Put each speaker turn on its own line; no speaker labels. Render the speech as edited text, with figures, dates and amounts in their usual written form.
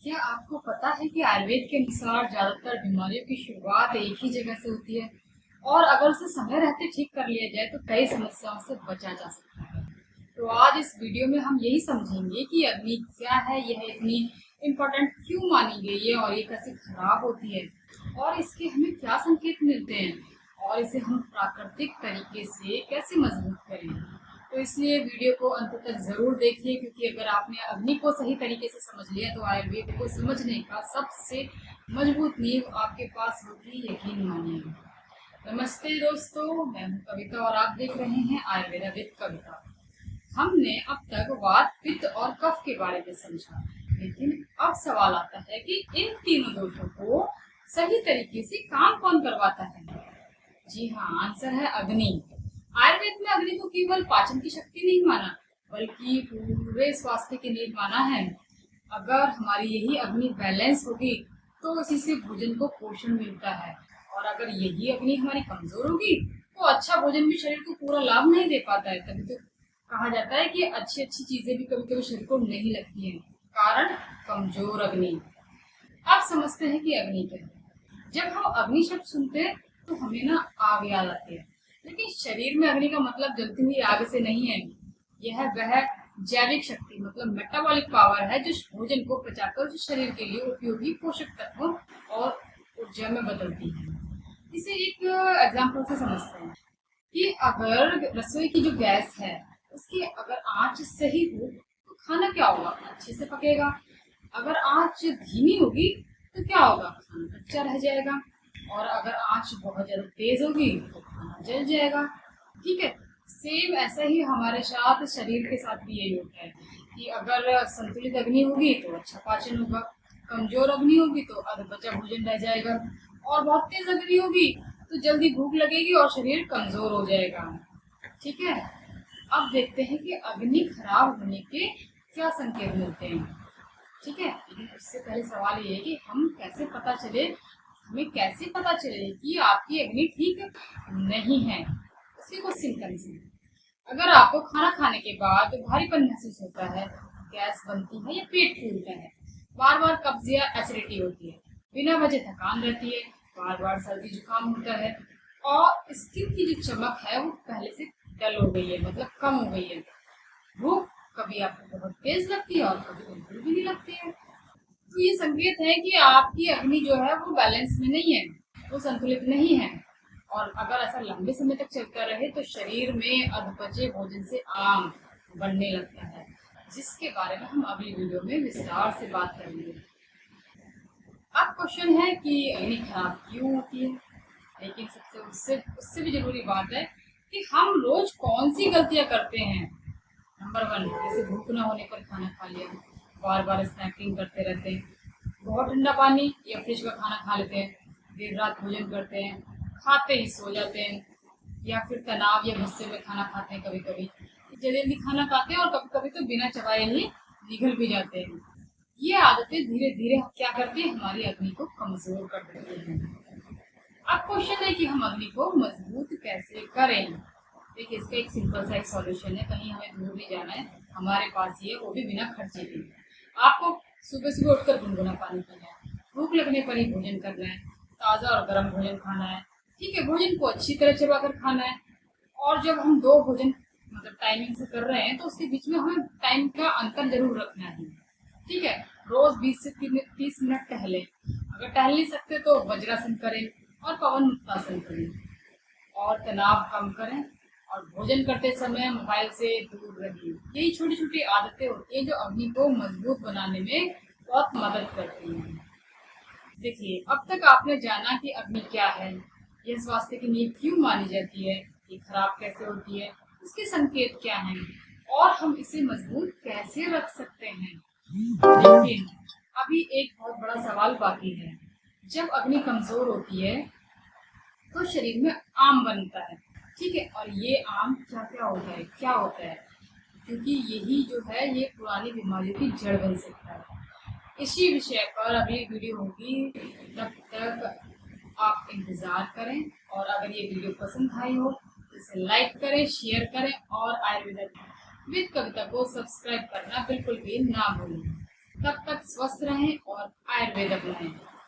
क्या आपको पता है कि आयुर्वेद के अनुसार ज्यादातर बीमारियों की शुरुआत एक ही जगह से होती है और अगर उसे समय रहते ठीक कर लिया जाए तो कई समस्याओं से बचा जा सकता है। तो आज इस वीडियो में हम यही समझेंगे कि अग्नि क्या है, यह इतनी इम्पोर्टेंट क्यों मानी गई है और ये कैसे खराब होती है और इसके हमें क्या संकेत मिलते हैं और इसे हम प्राकृतिक तरीके से कैसे मजबूत करें। तो इसलिए वीडियो को अंत तक जरूर देखिए, क्योंकि अगर आपने अग्नि को सही तरीके से समझ लिया तो आयुर्वेद को समझने का सबसे मजबूत नींव आपके पास होगी, यकीन मानिए। नमस्ते दोस्तों, मैं हूं कविता और आप देख रहे हैं आयुर्वेदा विद कविता। हमने अब तक वात, पित्त और कफ के बारे में समझा, लेकिन अब सवाल आता है कि इन तीनों दोषों को सही तरीके से काम कौन करवाता है। जी हाँ, आंसर है अग्नि। आयुर्वेद में अग्नि को केवल पाचन की शक्ति नहीं माना, बल्कि पूरे स्वास्थ्य की नींव माना है। अगर हमारी यही अग्नि बैलेंस होगी तो इसी से भोजन को पोषण मिलता है, और अगर यही अग्नि हमारी कमजोर होगी तो अच्छा भोजन भी शरीर को पूरा लाभ नहीं दे पाता है। तभी तो कहा जाता है कि अच्छी अच्छी चीजें भी कभी कभी शरीर को नहीं लगती हैं, कारण कमजोर अग्नि। अब समझते हैं कि अग्नि क्या है। जब हम अग्नि शब्द सुनते हैं तो हमें ना आग याद आती है, लेकिन शरीर में अग्नि का मतलब जलती हुई आग से नहीं है। यह वह जैविक शक्ति मतलब मेटाबॉलिक पावर है जो भोजन को पचाकर उसे शरीर के लिए उपयोगी पोषक तत्वों और ऊर्जा में बदलती है। इसे एक एग्जाम्पल से समझते हैं कि अगर रसोई की जो गैस है उसकी अगर आंच सही हो तो खाना क्या होगा, अच्छे से पकेगा। अगर आंच धीमी होगी तो क्या होगा, खाना कच्चा रह जाएगा। और अगर आंच बहुत ज्यादा तेज होगी तो खाना जल जाएगा। ठीक है, सेम ऐसा ही हमारे साथ शरीर के साथ भी यही होता है कि अगर संतुलित अग्नि होगी तो अच्छा पाचन होगा, कमजोर अग्नि होगी तो अधपचा भोजन रह जाएगा, और बहुत तेज अग्नि होगी तो जल्दी भूख लगेगी और शरीर कमजोर हो जाएगा। ठीक है, अब देखते हैं कि अग्नि खराब होने के क्या संकेत मिलते हैं। ठीक है, लेकिन उससे पहले सवाल ये है कि हमें कैसे पता चले कि आपकी अग्नि ठीक नहीं है। उसके कुछ सिम्टम्स हैं। अगर आपको खाना खाने के बाद भारीपन महसूस होता है, गैस बनती है या पेट फूलता है, बार बार कब्ज या एसिडिटी होती है, बिना वजह थकान रहती है, बार बार सर्दी जुकाम होता है, और स्किन की जो चमक है वो पहले से डल हो गई है, मतलब कम हो गई है, भूख कभी आपको बहुत तेज लगती है और कभी बिल्कुल भी नहीं लगती है, तो ये संकेत है कि आपकी अग्नि जो है वो बैलेंस में नहीं है, वो संतुलित नहीं है। और अगर ऐसा लंबे समय तक चलता रहे तो शरीर में अधपचे भोजन से आम बनने लगता है, जिसके बारे में हम अगली वीडियो में विस्तार से बात करेंगे। अब क्वेश्चन है कि अग्नि खराब क्यों होती है, लेकिन सबसे उससे उससे भी जरूरी बात है कि हम रोज कौन सी गलतियां करते हैं। नंबर 1, जैसे भूख न होने पर खाना खा लिया, बार बार स्नैकिंग करते रहते हैं, बहुत ठंडा पानी या फ्रिज का खाना खा लेते हैं, देर रात भोजन करते हैं, खाते ही सो जाते हैं, या फिर तनाव या गुस्से में खाना खाते हैं, कभी कभी जल्दी जल्दी खाना खाते हैं और कभी कभी तो बिना चबाए ही निगल भी जाते हैं। ये आदतें धीरे धीरे क्या करती है, हमारी अग्नि को कमजोर कर देती है। अब क्वेश्चन है कि हम अग्नि को मजबूत कैसे करें। देखिए, इसका एक सिंपल सा एक सॉल्यूशन है, कहीं हमें दूर नहीं जाना है, हमारे पास ही है, वो भी बिना खर्चे के। आपको सुबह सुबह उठकर गुनगुना पानी पीना है, भूख लगने पर ही भोजन करना है, ताज़ा और गर्म भोजन खाना है। ठीक है, भोजन को अच्छी तरह चबाकर खाना है, और जब हम दो भोजन मतलब टाइमिंग से कर रहे हैं तो उसके बीच में हमें टाइम का अंतर जरूर रखना है। ठीक है, रोज 20 से 30 मिनट टहलें, अगर टहल नहीं सकते तो वज्रासन करें और पवन मुक्तासन करें, और तनाव कम करें, और भोजन करते समय मोबाइल से दूर रहिए। यही छोटी छोटी आदतें होती हैं जो अग्नि को मजबूत बनाने में बहुत मदद करती हैं। देखिए, अब तक आपने जाना कि अग्नि क्या है, यह स्वास्थ्य की नींव क्यों मानी जाती है, ये खराब कैसे होती है, इसके संकेत क्या हैं, और हम इसे मजबूत कैसे रख सकते हैं। लेकिन अभी एक बहुत बड़ा सवाल बाकी है। जब अग्नि कमजोर होती है तो शरीर में आम बनता है। ठीक है, और ये आम क्या क्या होता है, क्योंकि यही जो है ये पुरानी बीमारियों की जड़ बन सकता है। इसी विषय पर अगली वीडियो होगी, तब तक आप इंतजार करें, और अगर ये वीडियो पसंद आई हो तो इसे लाइक करें, शेयर करें, और आयुर्वेदा विद कविता को सब्सक्राइब करना बिल्कुल भी ना भूलें। तब तक स्वस्थ रहें और आयुर्वेद अपनाएं।